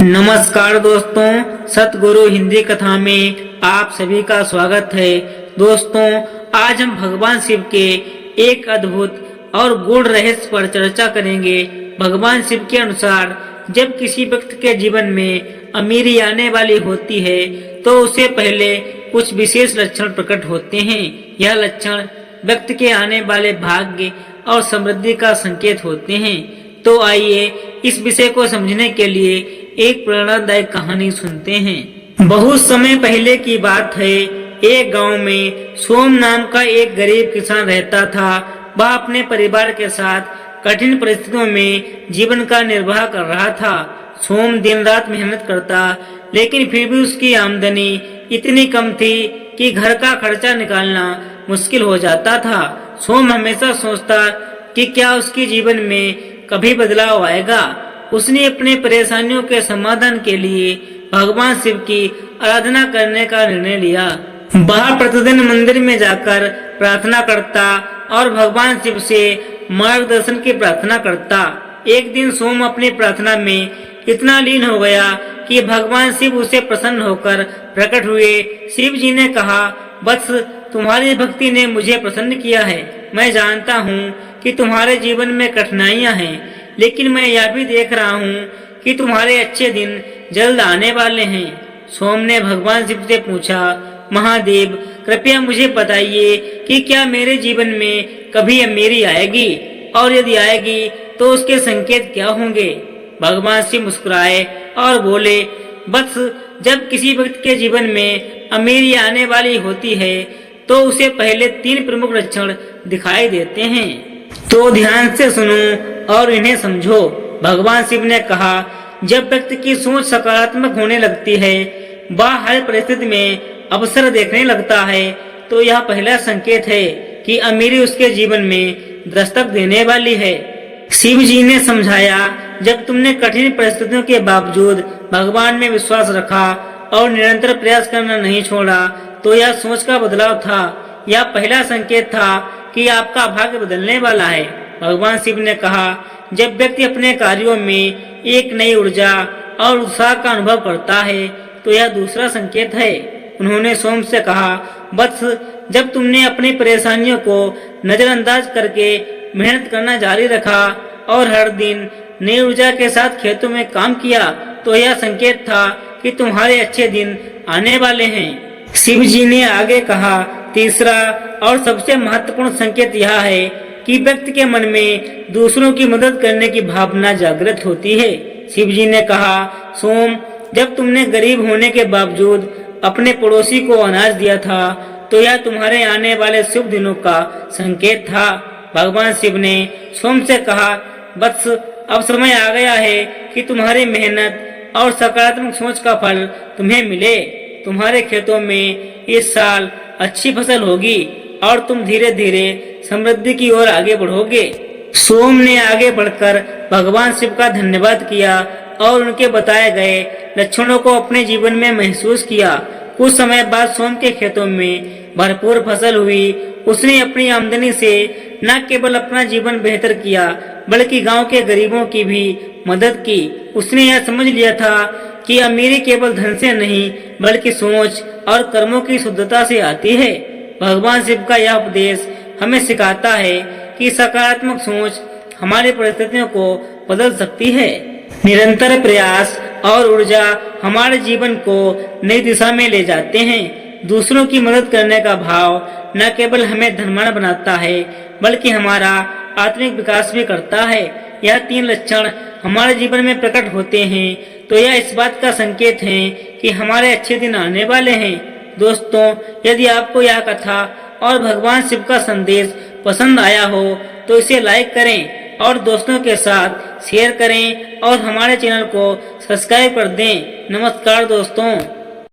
नमस्कार दोस्तों, सतगुरु हिंदी कथा में आप सभी का स्वागत है। दोस्तों, आज हम भगवान शिव के एक अद्भुत और गूढ़ रहस्य पर चर्चा करेंगे। भगवान शिव के अनुसार जब किसी व्यक्ति के जीवन में अमीरी आने वाली होती है तो उससे पहले कुछ विशेष लक्षण प्रकट होते हैं। यह लक्षण व्यक्ति के आने वाले भाग्य और समृद्धि का संकेत होते हैं। तो आइए इस विषय को समझने के लिए एक प्रेरणादायक कहानी सुनते हैं। बहुत समय पहले की बात है। एक गांव में सोम नाम का एक गरीब किसान रहता था। वह अपने परिवार के साथ कठिन परिस्थितियों में जीवन का निर्वाह कर रहा था। सोम दिन रात मेहनत करता, लेकिन फिर भी उसकी आमदनी इतनी कम थी कि घर का खर्चा निकालना मुश्किल हो जाता था। सोम हमेशा सोचता कि क्या उसके जीवन में कभी बदलाव आएगा। उसने अपने परेशानियों के समाधान के लिए भगवान शिव की आराधना करने का निर्णय लिया। वह प्रतिदिन मंदिर में जाकर प्रार्थना करता और भगवान शिव से मार्गदर्शन की प्रार्थना करता। एक दिन सोम अपनी प्रार्थना में इतना लीन हो गया कि भगवान शिव उसे प्रसन्न होकर प्रकट हुए। शिव जी ने कहा, वत्स, तुम्हारी भक्ति ने मुझे प्रसन्न किया है। मैं जानता हूँ कि तुम्हारे जीवन में कठिनाइयाँ हैं, लेकिन मैं यह भी देख रहा हूँ कि तुम्हारे अच्छे दिन जल्द आने वाले हैं। सोम ने भगवान शिव से पूछा, महादेव, कृपया मुझे बताइए कि क्या मेरे जीवन में कभी अमीरी आएगी, और यदि आएगी तो उसके संकेत क्या होंगे। भगवान शिव मुस्कुराए और बोले, वत्स, जब किसी व्यक्ति के जीवन में अमीरी आने वाली होती है तो उसे पहले 3 प्रमुख लक्षण दिखाई देते हैं। तो ध्यान से सुनो और इन्हें समझो। भगवान शिव ने कहा, जब व्यक्ति की सोच सकारात्मक होने लगती है, वह हर परिस्थिति में अवसर देखने लगता है, तो यह पहला संकेत है कि अमीरी उसके जीवन में दस्तक देने वाली है। शिव जी ने समझाया, जब तुमने कठिन परिस्थितियों के बावजूद भगवान में विश्वास रखा और निरंतर प्रयास करना नहीं छोड़ा, तो यह सोच का बदलाव था। यह पहला संकेत था कि आपका भाग्य बदलने वाला है। भगवान शिव ने कहा, जब व्यक्ति अपने कार्यों में एक नई ऊर्जा और उत्साह का अनुभव करता है, तो यह दूसरा संकेत है। उन्होंने सोम से कहा, वत्स, जब तुमने अपनी परेशानियों को नजरअंदाज करके मेहनत करना जारी रखा और हर दिन नई ऊर्जा के साथ खेतों में काम किया, तो यह संकेत था कि तुम्हारे अच्छे दिन आने वाले हैं। शिव जी ने आगे कहा, तीसरा और सबसे महत्वपूर्ण संकेत यह है कि व्यक्ति के मन में दूसरों की मदद करने की भावना जागृत होती है। शिव जी ने कहा, सोम, जब तुमने गरीब होने के बावजूद अपने पड़ोसी को अनाज दिया था, तो यह तुम्हारे आने वाले शुभ दिनों का संकेत था। भगवान शिव ने सोम से कहा, वत्स, अब समय आ गया है कि तुम्हारी मेहनत और सकारात्मक सोच का फल तुम्हें मिले। तुम्हारे खेतों में इस साल अच्छी फसल होगी और तुम धीरे धीरे समृद्धि की ओर आगे बढ़ोगे। सोम ने आगे बढ़कर भगवान शिव का धन्यवाद किया और उनके बताए गए लक्षणों को अपने जीवन में महसूस किया। कुछ समय बाद सोम के खेतों में भरपूर फसल हुई। उसने अपनी आमदनी से न केवल अपना जीवन बेहतर किया, बल्कि गांव के गरीबों की भी मदद की। उसने यह समझ लिया था कि अमीरी केवल धन से नहीं, बल्कि सोच और कर्मों की शुद्धता से आती है। भगवान शिव का यह उपदेश हमें सिखाता है कि सकारात्मक सोच हमारी परिस्थितियों को बदल सकती है। निरंतर प्रयास और ऊर्जा हमारे जीवन को नई दिशा में ले जाते हैं। दूसरों की मदद करने का भाव न केवल हमें धनवान बनाता है, बल्कि हमारा आत्मिक विकास भी करता है। यह 3 लक्षण हमारे जीवन में प्रकट होते हैं, तो यह इस बात का संकेत है कि हमारे अच्छे दिन आने वाले हैं। दोस्तों, यदि आपको यह कथा और भगवान शिव का संदेश पसंद आया हो, तो इसे लाइक करें और दोस्तों के साथ शेयर करें और हमारे चैनल को सब्सक्राइब कर दें। नमस्कार दोस्तों।